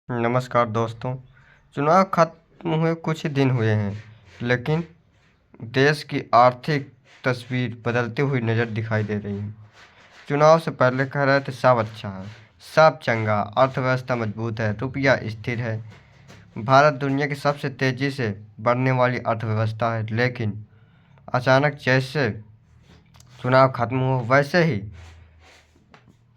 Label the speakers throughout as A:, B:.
A: नमस्कार दोस्तों। चुनाव खत्म हुए कुछ ही दिन हुए हैं, लेकिन देश की आर्थिक तस्वीर बदलती हुई नज़र दिखाई दे रही है। चुनाव से पहले कह रहे थे सब अच्छा है, सब चंगा, अर्थव्यवस्था मजबूत है, रुपया स्थिर है, भारत दुनिया की सबसे तेज़ी से बढ़ने वाली अर्थव्यवस्था है। लेकिन अचानक जैसे चुनाव खत्म हुआ, वैसे ही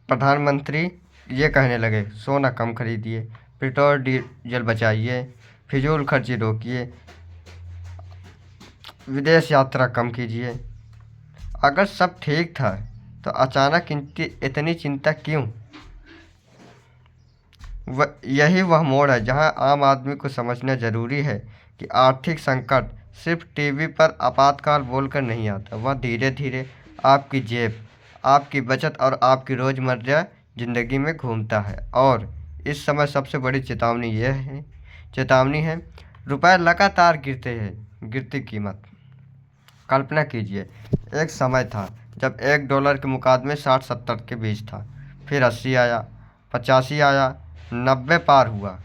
A: प्रधानमंत्री ये कहने लगे सोना कम खरीदिए, पेट्रोल डीजल बचाइए, फिजूल खर्ची रोकिए, विदेश यात्रा कम कीजिए। अगर सब ठीक था तो अचानक इतनी चिंता क्यों? यही वह मोड़ है जहां आम आदमी को समझना जरूरी है कि आर्थिक संकट सिर्फ टीवी पर आपातकाल बोलकर नहीं आता। वह धीरे धीरे आपकी जेब, आपकी बचत और आपकी रोज़मर्रा ज़िंदगी में घूमता है। और इस समय सबसे बड़ी चेतावनी है, रुपए लगातार गिरते हैं, गिरती कीमत। कल्पना कीजिए, एक समय था जब $1 के मुकाबले 60-70 के बीच था, फिर 80 आया, 85 आया, 90 पार हुआ।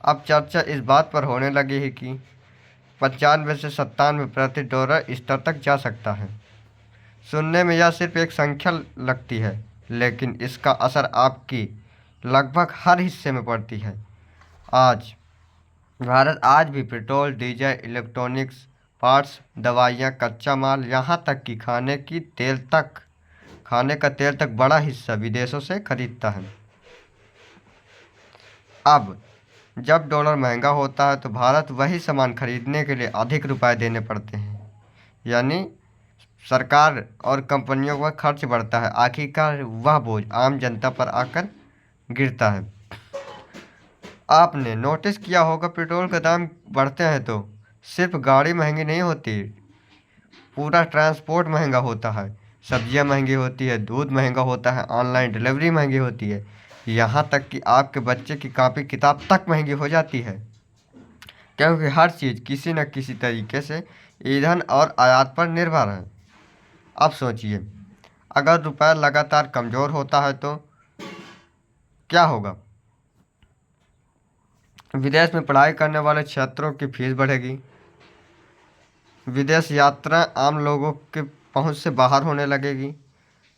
A: अब चर्चा इस बात पर होने लगी है कि 95 से 97 प्रति डॉलर स्तर तक जा सकता है। सुनने में यह सिर्फ एक संख्या लगती है, लेकिन इसका असर आपकी लगभग हर हिस्से में पड़ती है। भारत आज भी पेट्रोल, डीजल, इलेक्ट्रॉनिक्स, पार्ट्स, दवाइयाँ, कच्चा माल, यहाँ तक कि खाने का तेल तक बड़ा हिस्सा विदेशों से खरीदता है। अब जब डॉलर महंगा होता है तो भारत वही सामान खरीदने के लिए अधिक रुपए देने पड़ते हैं, यानी सरकार और कंपनियों का खर्च बढ़ता है। आखिरकार वह बोझ आम जनता पर आकर गिरता है। आपने नोटिस किया होगा, पेट्रोल का दाम बढ़ते हैं तो सिर्फ गाड़ी महंगी नहीं होती, पूरा ट्रांसपोर्ट महंगा होता है। सब्जियां महंगी होती है, दूध महंगा होता है, ऑनलाइन डिलीवरी महंगी होती है, यहाँ तक कि आपके बच्चे की कॉपी किताब तक महंगी हो जाती है, क्योंकि हर चीज़ किसी न किसी तरीके से ईंधन और आयात पर निर्भर है। अब सोचिए, अगर रुपया लगातार कमज़ोर होता है तो क्या होगा? विदेश में पढ़ाई करने वाले छात्रों की फीस बढ़ेगी, विदेश यात्रा आम लोगों के पहुंच से बाहर होने लगेगी,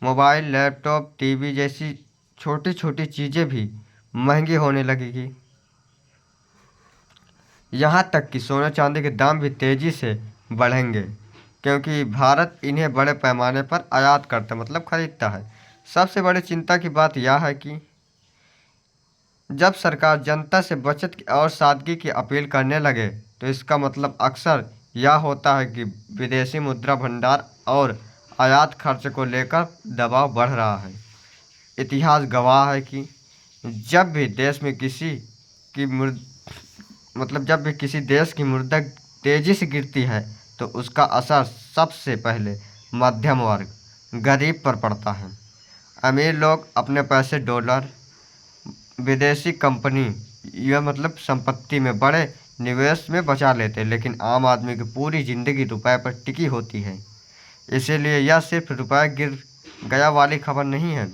A: मोबाइल, लैपटॉप, टीवी जैसी छोटी छोटी चीज़ें भी महंगी होने लगेगी। यहाँ तक कि सोने चांदी के दाम भी तेज़ी से बढ़ेंगे, क्योंकि भारत इन्हें बड़े पैमाने पर आयात करता मतलब खरीदता है। सबसे बड़ी चिंता की बात यह है कि जब सरकार जनता से बचत और सादगी की अपील करने लगे तो इसका मतलब अक्सर यह होता है कि विदेशी मुद्रा भंडार और आयात खर्च को लेकर दबाव बढ़ रहा है। इतिहास गवाह है कि जब भी देश में किसी की जब भी किसी देश की मुद्रा तेज़ी से गिरती है तो उसका असर सबसे पहले मध्यम वर्ग, गरीब पर पड़ता है। अमीर लोग अपने पैसे डॉलर, विदेशी कंपनी यह संपत्ति में बड़े निवेश में बचा लेते हैं, लेकिन आम आदमी की पूरी ज़िंदगी रुपए पर टिकी होती है। इसीलिए यह सिर्फ रुपया गिर गया वाली खबर नहीं है,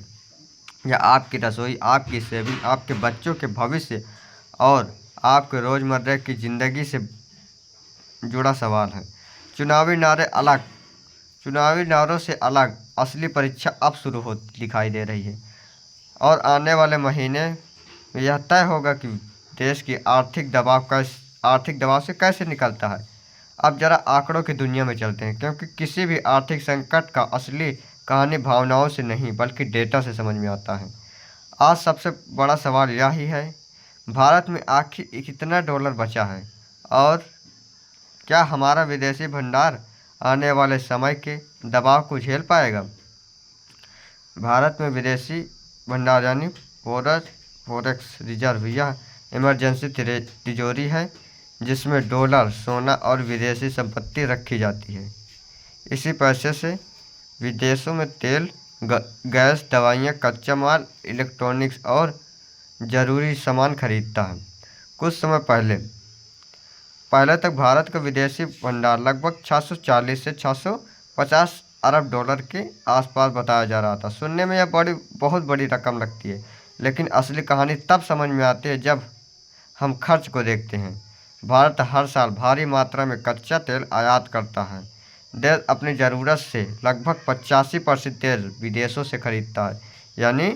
A: यह आपकी रसोई, आपकी सेविंग, आपके बच्चों के भविष्य और आपके रोज़मर्रा की ज़िंदगी से जुड़ा सवाल है। चुनावी नारों से अलग असली परीक्षा अब शुरू हो दिखाई दे रही है, और आने वाले महीने में यह तय होगा कि देश की आर्थिक दबाव से कैसे निकलता है। अब जरा आंकड़ों की दुनिया में चलते हैं, क्योंकि किसी भी आर्थिक संकट का असली कहानी भावनाओं से नहीं बल्कि डेटा से समझ में आता है। आज सबसे बड़ा सवाल यह ही है, भारत में आखिर कितना डॉलर बचा है, और क्या हमारा विदेशी भंडार आने वाले समय के दबाव को झेल पाएगा। भारत में विदेशी भंडार यानी फॉरेक्स रिजर्व यह इमरजेंसी तिजोरी है, जिसमें डॉलर, सोना और विदेशी संपत्ति रखी जाती है। इसी पैसे से विदेशों में तेल, गैस, दवाइयाँ, कच्चा माल, इलेक्ट्रॉनिक्स और ज़रूरी सामान खरीदता है। कुछ समय पहले तक भारत का विदेशी भंडार लगभग 640 से 650 अरब डॉलर के आसपास बताया जा रहा था। सुनने में यह बहुत बड़ी रकम लगती है, लेकिन असली कहानी तब समझ में आती है जब हम खर्च को देखते हैं। भारत हर साल भारी मात्रा में कच्चा तेल आयात करता है। देश अपनी ज़रूरत से लगभग 85% तेल विदेशों से खरीदता है। यानी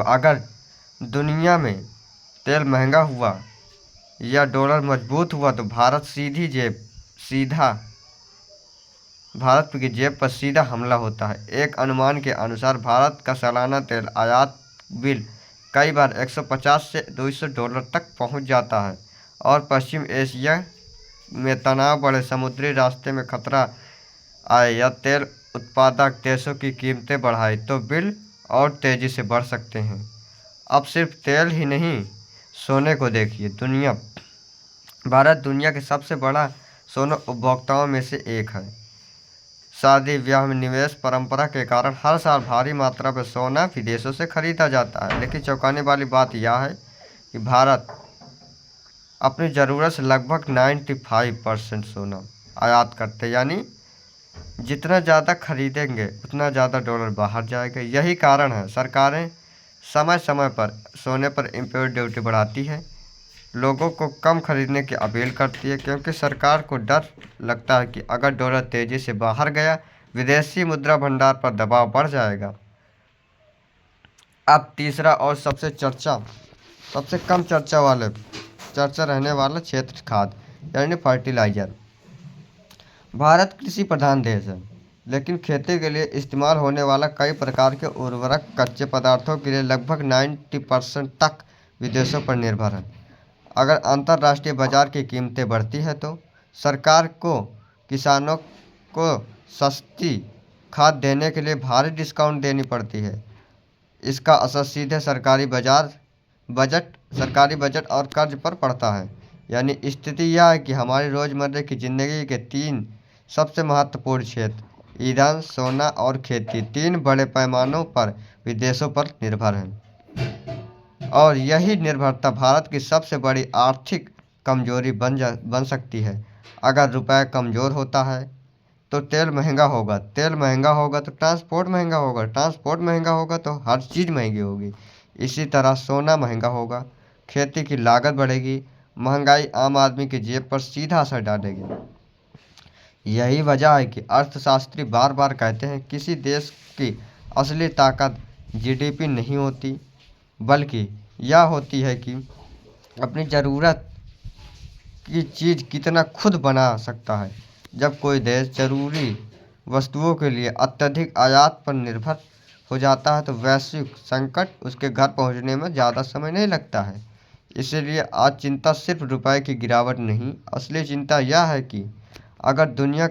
A: अगर दुनिया में तेल महंगा हुआ या डॉलर मजबूत हुआ तो भारत की जेब पर सीधा हमला होता है। एक अनुमान के अनुसार भारत का सालाना तेल आयात बिल कई बार 150 से $200 तक पहुंच जाता है। और पश्चिम एशिया में तनाव बढ़े, समुद्री रास्ते में खतरा आए या तेल उत्पादक देशों की कीमतें बढ़ाए तो बिल और तेज़ी से बढ़ सकते हैं। अब सिर्फ तेल ही नहीं, सोने को देखिए। भारत दुनिया के सबसे बड़ा सोना उपभोक्ताओं में से एक है। शादी ब्याह में निवेश परंपरा के कारण हर साल भारी मात्रा में सोना विदेशों से खरीदा जाता है। लेकिन चौंकाने वाली बात यह है कि भारत अपनी ज़रूरत से लगभग 95% सोना आयात करते हैं। यानी जितना ज़्यादा खरीदेंगे उतना ज़्यादा डॉलर बाहर जाएगा। यही कारण है सरकारें समय समय पर सोने पर इम्पोर्ट ड्यूटी बढ़ाती है, लोगों को कम खरीदने की अपील करती है, क्योंकि सरकार को डर लगता है कि अगर डॉलर तेज़ी से बाहर गया विदेशी मुद्रा भंडार पर दबाव बढ़ जाएगा। अब तीसरा और सबसे कम चर्चा रहने वाला क्षेत्र खाद्य यानी फर्टिलाइज़र। भारत कृषि प्रधान देश है, लेकिन खेती के लिए इस्तेमाल होने वाला कई प्रकार के उर्वरक कच्चे पदार्थों के लिए लगभग 90% तक विदेशों पर निर्भर है। अगर अंतर्राष्ट्रीय बाजार की कीमतें बढ़ती हैं तो सरकार को किसानों को सस्ती खाद देने के लिए भारी डिस्काउंट देनी पड़ती है। इसका असर सीधे सरकारी बजट और कर्ज पर पड़ता है। यानी स्थिति यह है कि हमारी रोज़मर्रा की ज़िंदगी के 3 सबसे महत्वपूर्ण क्षेत्र ईंधन, सोना और खेती 3 बड़े पैमानों पर विदेशों पर निर्भर हैं। और यही निर्भरता भारत की सबसे बड़ी आर्थिक कमजोरी बन सकती है। अगर रुपया कमज़ोर होता है तो तेल महंगा होगा तो ट्रांसपोर्ट महंगा होगा तो हर चीज़ महंगी होगी। इसी तरह सोना महंगा होगा, खेती की लागत बढ़ेगी, महंगाई आम आदमी की जेब पर सीधा असर डालेगी। यही वजह है कि अर्थशास्त्री बार बार कहते हैं किसी देश की असली ताकत जीडीपी नहीं होती, बल्कि यह होती है कि अपनी ज़रूरत की चीज़ कितना खुद बना सकता है। जब कोई देश ज़रूरी वस्तुओं के लिए अत्यधिक आयात पर निर्भर हो जाता है तो वैश्विक संकट उसके घर पहुंचने में ज़्यादा समय नहीं लगता है। इसीलिए आज चिंता सिर्फ रुपए की गिरावट नहीं, असली चिंता यह है कि अगर दुनिया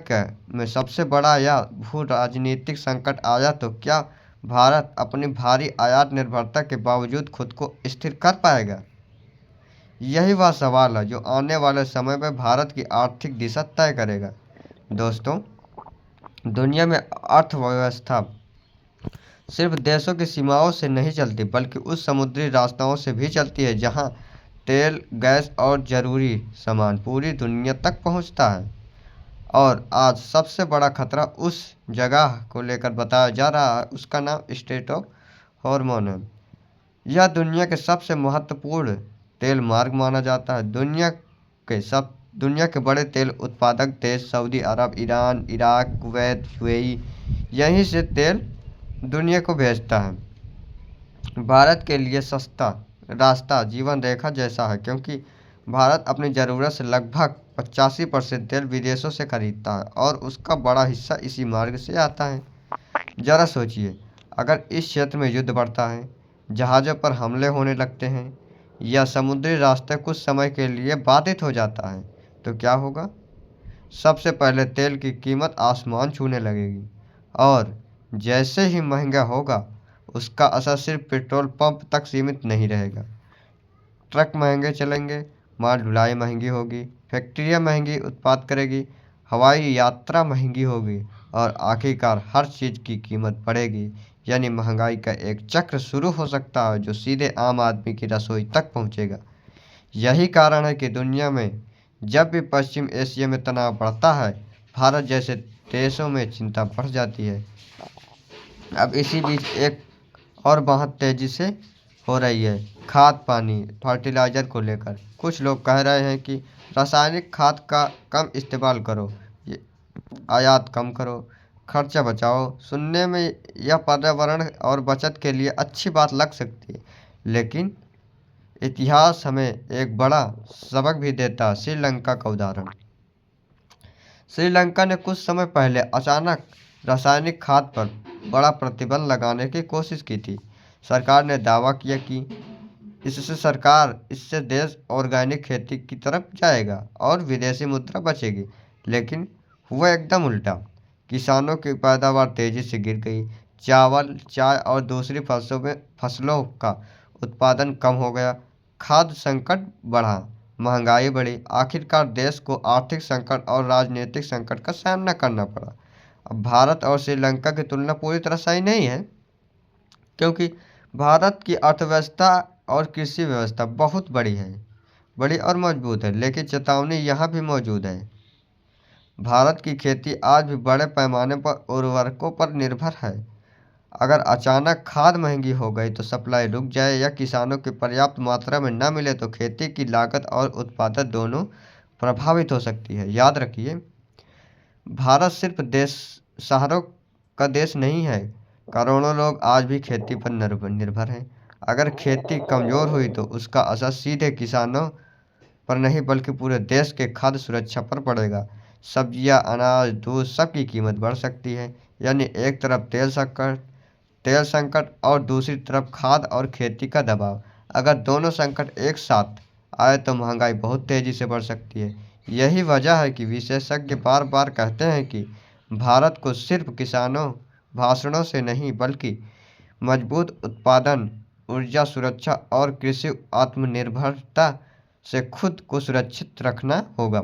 A: में सबसे बड़ा या भू राजनीतिक संकट आया तो क्या भारत अपनी भारी आयात निर्भरता के बावजूद खुद को स्थिर कर पाएगा। यही वह सवाल है जो आने वाले समय में भारत की आर्थिक दिशा तय करेगा। दोस्तों, दुनिया में अर्थव्यवस्था सिर्फ देशों की सीमाओं से नहीं चलती, बल्कि उस समुद्री रास्ताओं से भी चलती है जहां तेल, गैस और ज़रूरी सामान पूरी दुनिया तक पहुंचता है। और आज सबसे बड़ा खतरा उस जगह को लेकर बताया जा रहा है, उसका नाम स्ट्रेट ऑफ हॉर्मोन है। यह दुनिया के सबसे महत्वपूर्ण तेल मार्ग माना जाता है। दुनिया के बड़े तेल उत्पादक देश सऊदी अरब, ईरान, इराक, कुवैत, यूएई यहीं से तेल दुनिया को भेजता है। भारत के लिए सस्ता रास्ता जीवन रेखा जैसा है, क्योंकि भारत अपनी ज़रूरत से लगभग 85% तेल विदेशों से खरीदता है और उसका बड़ा हिस्सा इसी मार्ग से आता है। ज़रा सोचिए, अगर इस क्षेत्र में युद्ध बढ़ता है, जहाज़ों पर हमले होने लगते हैं या समुद्री रास्ते कुछ समय के लिए बाधित हो जाता है तो क्या होगा। सबसे पहले तेल की कीमत आसमान छूने लगेगी। और जैसे ही महंगा होगा उसका असर सिर्फ पेट्रोल पंप तक सीमित नहीं रहेगा। ट्रक महंगे चलेंगे, माल ढुलाई महंगी होगी, फैक्ट्रियाँ महंगी उत्पाद करेगी, हवाई यात्रा महंगी होगी और आखिरकार हर चीज़ की कीमत बढ़ेगी। यानी महंगाई का एक चक्र शुरू हो सकता है जो सीधे आम आदमी की रसोई तक पहुंचेगा। यही कारण है कि दुनिया में जब भी पश्चिम एशिया में तनाव बढ़ता है, भारत जैसे देशों में चिंता बढ़ जाती है। अब इसी बीच एक और बहुत तेज़ी से हो रही है। खाद पानी फर्टिलाइज़र को लेकर कुछ लोग कह रहे हैं कि रासायनिक खाद का कम इस्तेमाल करो, ये आयात कम करो, खर्चा बचाओ। सुनने में यह पर्यावरण और बचत के लिए अच्छी बात लग सकती है, लेकिन इतिहास हमें एक बड़ा सबक भी देता है। श्रीलंका का उदाहरण। श्रीलंका ने कुछ समय पहले अचानक रासायनिक खाद पर बड़ा प्रतिबंध लगाने की कोशिश की थी। सरकार ने दावा किया कि इससे देश ऑर्गेनिक खेती की तरफ जाएगा और विदेशी मुद्रा बचेगी, लेकिन हुआ एकदम उल्टा। किसानों की पैदावार तेजी से गिर गई, चावल, चाय और दूसरी फसलों का उत्पादन कम हो गया, खाद्य संकट बढ़ा, महंगाई बढ़ी। आखिरकार देश को आर्थिक संकट और राजनीतिक संकट का सामना करना पड़ा। अब भारत और श्रीलंका की तुलना पूरी तरह सही नहीं है, क्योंकि भारत की अर्थव्यवस्था और कृषि व्यवस्था बहुत बड़ी और मजबूत है, लेकिन चेतावनी यहाँ भी मौजूद है। भारत की खेती आज भी बड़े पैमाने पर उर्वरकों पर निर्भर है। अगर अचानक खाद महंगी हो गई तो सप्लाई रुक जाए या किसानों की पर्याप्त मात्रा में न मिले तो खेती की लागत और उत्पादन दोनों प्रभावित हो सकती है। याद रखिए, भारत सिर्फ शहरों का देश नहीं है। करोड़ों लोग आज भी खेती पर निर्भर हैं। अगर खेती कमज़ोर हुई तो उसका असर सीधे किसानों पर नहीं बल्कि पूरे देश के खाद्य सुरक्षा पर पड़ेगा। सब्जियां, अनाज, दूध सबकी कीमत बढ़ सकती है। यानी एक तरफ तेल संकट और दूसरी तरफ खाद और खेती का दबाव। अगर दोनों संकट एक साथ आए तो महंगाई बहुत तेज़ी से बढ़ सकती है। यही वजह है कि विशेषज्ञ बार बार कहते हैं कि भारत को सिर्फ किसानों भाषणों से नहीं बल्कि मजबूत उत्पादन, ऊर्जा सुरक्षा और कृषि आत्मनिर्भरता से खुद को सुरक्षित रखना होगा।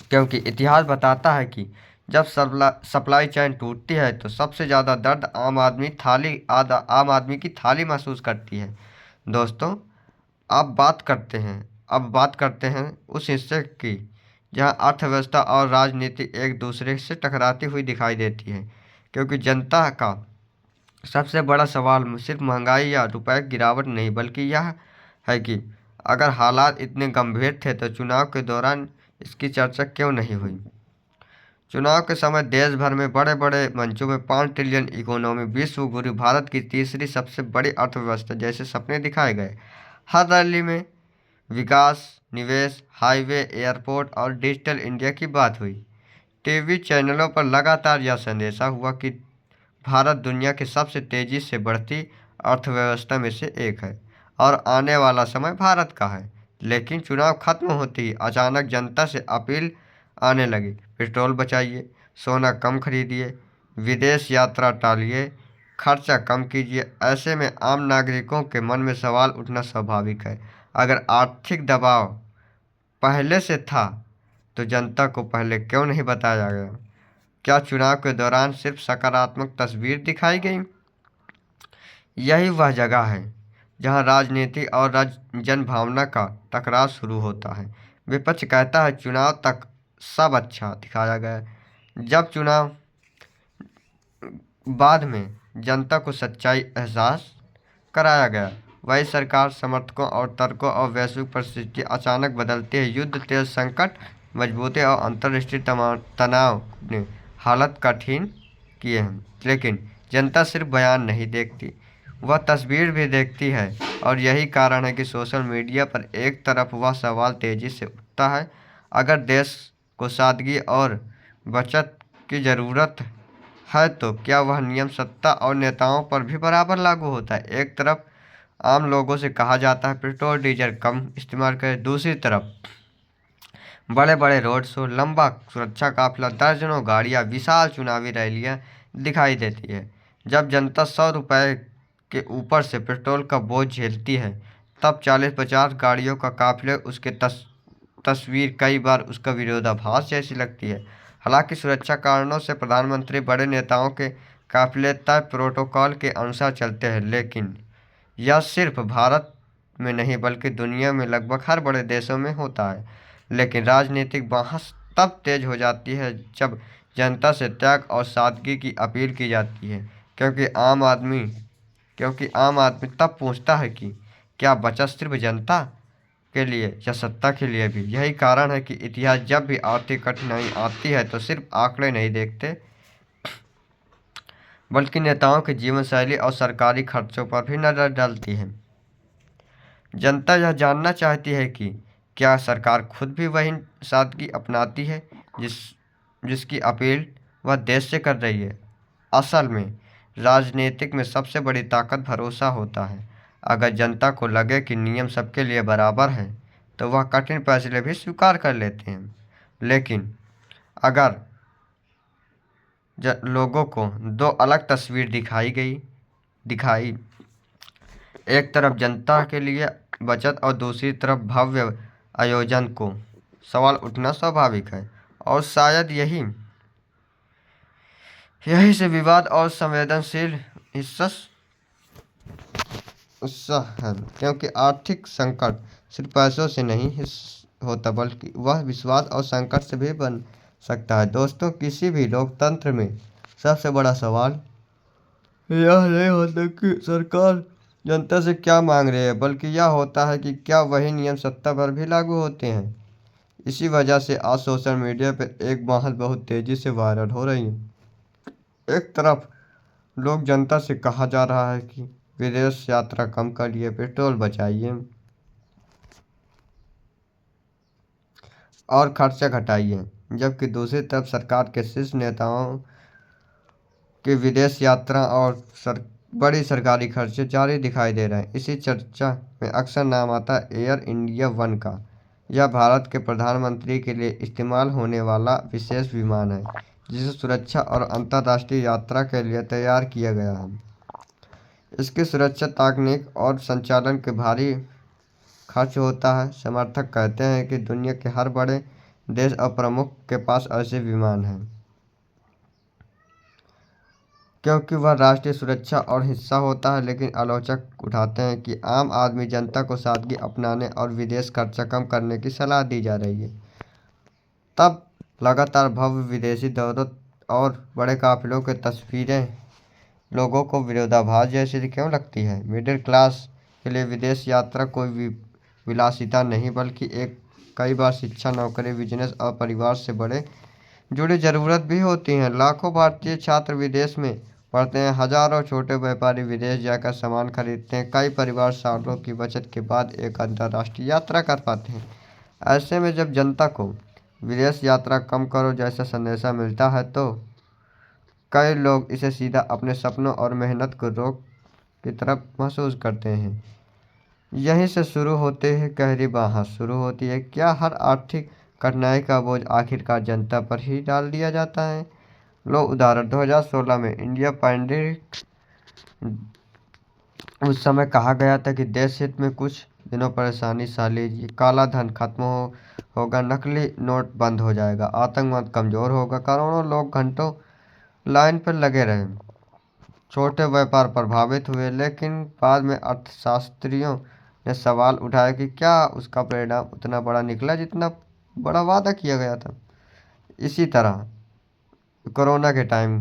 A: क्योंकि इतिहास बताता है कि जब सप्लाई चेन टूटती है तो सबसे ज़्यादा दर्द आम आदमी की थाली महसूस करती है। दोस्तों, अब बात करते हैं उस हिस्से की जहां अर्थव्यवस्था और राजनीति एक दूसरे से टकराती हुई दिखाई देती है। क्योंकि जनता का सबसे बड़ा सवाल सिर्फ महंगाई या रुपए की गिरावट नहीं बल्कि यह है कि अगर हालात इतने गंभीर थे तो चुनाव के दौरान इसकी चर्चा क्यों नहीं हुई। चुनाव के समय देश भर में बड़े बड़े मंचों में 5 ट्रिलियन इकोनॉमी, विश्व गुरु, भारत की तीसरी सबसे बड़ी अर्थव्यवस्था जैसे सपने दिखाए गए। हर रैली में विकास, निवेश, हाईवे, एयरपोर्ट और डिजिटल इंडिया की बात हुई। टीवी चैनलों पर लगातार यह संदेशा हुआ कि भारत दुनिया की सबसे तेज़ी से बढ़ती अर्थव्यवस्था में से एक है और आने वाला समय भारत का है। लेकिन चुनाव खत्म होते ही अचानक जनता से अपील आने लगी, पेट्रोल बचाइए, सोना कम खरीदिए, विदेश यात्रा टालिए, खर्चा कम कीजिए। ऐसे में आम नागरिकों के मन में सवाल उठना स्वाभाविक है। अगर आर्थिक दबाव पहले से था तो जनता को पहले क्यों नहीं बताया गया? क्या चुनाव के दौरान सिर्फ सकारात्मक तस्वीर दिखाई गई? यही वह जगह है जहां राजनीति और जन भावना का टकराव शुरू होता है। विपक्ष कहता है चुनाव तक सब अच्छा दिखाया गया, जब चुनाव बाद में जनता को सच्चाई एहसास कराया गया। वही सरकार समर्थकों और तर्कों और वैश्विक परिस्थिति अचानक बदलती है। युद्ध, तेल संकट, मजबूती और अंतर्राष्ट्रीय तनाव ने हालत कठिन किए हैं, लेकिन जनता सिर्फ बयान नहीं देखती, वह तस्वीर भी देखती है। और यही कारण है कि सोशल मीडिया पर एक तरफ वह सवाल तेज़ी से उठता है, अगर देश को सादगी और बचत की ज़रूरत है तो क्या वह नियम सत्ता और नेताओं पर भी बराबर लागू होता है? एक तरफ आम लोगों से कहा जाता है पेट्रोल डीजल कम इस्तेमाल करें, दूसरी तरफ बड़े बड़े रोड शो, लंबा सुरक्षा काफिला, दर्जनों गाड़ियां, विशाल चुनावी रैलियां दिखाई देती है। जब जनता 100 रुपये के ऊपर से पेट्रोल का बोझ झेलती है तब 40-50 गाड़ियों का काफिले उसके तस्वीर कई बार उसका विरोधाभास जैसी लगती है। हालांकि सुरक्षा कारणों से प्रधानमंत्री बड़े नेताओं के काफिले तय प्रोटोकॉल के अनुसार चलते हैं, लेकिन यह सिर्फ भारत में नहीं बल्कि दुनिया में लगभग हर बड़े देशों में होता है। लेकिन राजनीतिक बहस तब तेज हो जाती है जब जनता से त्याग और सादगी की अपील की जाती है, क्योंकि आम आदमी क्योंकि आम आदमी तब पूछता है कि क्या बचत सिर्फ जनता के लिए या सत्ता के लिए भी। यही कारण है कि इतिहास जब भी आर्थिक कठिनाई आती है तो सिर्फ आंकड़े नहीं देखते, बल्कि नेताओं की जीवन शैली और सरकारी खर्चों पर भी नजर डालती है। जनता यह जानना चाहती है कि क्या सरकार खुद भी वही सादगी अपनाती है जिस जिसकी अपील वह देश से कर रही है। असल में राजनीतिक में सबसे बड़ी ताकत भरोसा होता है। अगर जनता को लगे कि नियम सबके लिए बराबर है तो वह कठिन फैसले भी स्वीकार कर लेते हैं। लेकिन अगर लोगों को दो अलग तस्वीर दिखाई, एक तरफ जनता के लिए बचत और दूसरी तरफ भव्य आयोजन, को सवाल उठना स्वाभाविक है। और शायद यही से विवाद और संवेदनशील हिस्सा है, क्योंकि आर्थिक संकट सिर्फ पैसों से नहीं होता, बल्कि वह विश्वास और संकट से भी बन सकता है। दोस्तों, किसी भी लोकतंत्र में सबसे बड़ा सवाल यह नहीं होता कि सरकार जनता से क्या मांग रही है, बल्कि यह होता है कि क्या वही नियम सत्ता पर भी लागू होते हैं। इसी वजह से आज सोशल मीडिया पर एक बात बहुत तेजी से वायरल हो रही है। एक तरफ लोग जनता से कहा जा रहा है कि विदेश यात्रा कम करिए, पेट्रोल बचाइए और खर्चा घटाइए, जबकि दूसरी तरफ सरकार के शीर्ष नेताओं के विदेश यात्रा और बड़ी सरकारी खर्चे जारी दिखाई दे रहे हैं। इसी चर्चा में अक्सर नाम आता है एयर इंडिया वन का। यह भारत के प्रधानमंत्री के लिए इस्तेमाल होने वाला विशेष विमान है, जिसे सुरक्षा और अंतर्राष्ट्रीय यात्रा के लिए तैयार किया गया है। इसकी सुरक्षा, तकनीक और संचालन के भारी खर्च होता है। समर्थक कहते हैं कि दुनिया के हर बड़े देश और प्रमुख के पास ऐसे विमान हैं, क्योंकि वह राष्ट्रीय सुरक्षा और हिस्सा होता है। लेकिन आलोचक उठाते हैं कि आम आदमी जनता को सादगी अपनाने और विदेश खर्चा कम करने की सलाह दी जा रही है। तब लगातार भव्य विदेशी दौरों और बड़े काफिलों की तस्वीरें लोगों को विरोधाभास जैसी क्यों लगती है। मिडिल क्लास के लिए विदेश यात्रा कोई विलासिता नहीं, बल्कि एक कई बार शिक्षा, नौकरी, बिजनेस और परिवार से बड़े जुड़ी जरूरत भी होती हैं। लाखों भारतीय छात्र विदेश में पढ़ते हैं, हजारों छोटे व्यापारी विदेश जाकर सामान खरीदते हैं, कई परिवार सालों की बचत के बाद एक अंतर्राष्ट्रीय यात्रा कर पाते हैं। ऐसे में जब जनता को विदेश यात्रा कम करो जैसा संदेशा मिलता है तो कई लोग इसे सीधा अपने सपनों और मेहनत को रोक की तरफ महसूस करते हैं। यहीं से शुरू होते हैं गहरी बहस शुरू होती है। क्या हर आर्थिक कठिनाई का बोझ आखिरकार जनता पर ही डाल दिया जाता है। लो उदाहरण, 2016 में इंडिया पैंडेमिक, उस समय कहा गया था कि देश हित में कुछ दिनों परेशानी सा लीजिए, काला धन खत्म होगा, नकली नोट बंद हो जाएगा, आतंकवाद कमजोर होगा। करोड़ों लोग घंटों लाइन पर लगे रहे, छोटे व्यापार प्रभावित हुए, लेकिन बाद में अर्थशास्त्रियों ने सवाल उठाया कि क्या उसका परिणाम उतना बड़ा निकला जितना बड़ा वादा किया गया था। इसी तरह कोरोना के टाइम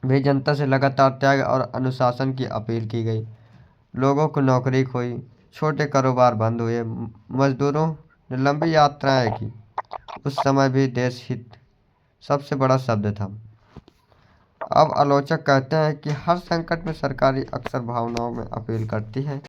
A: भी जनता से लगातार त्याग और अनुशासन की अपील की गई। लोगों को नौकरी खोई, छोटे कारोबार बंद हुए, मजदूरों ने लंबी यात्राएं की। उस समय भी देश हित सबसे बड़ा शब्द था। अब आलोचक कहते हैं कि हर संकट में सरकारी अक्सर भावनाओं में अपील करती है।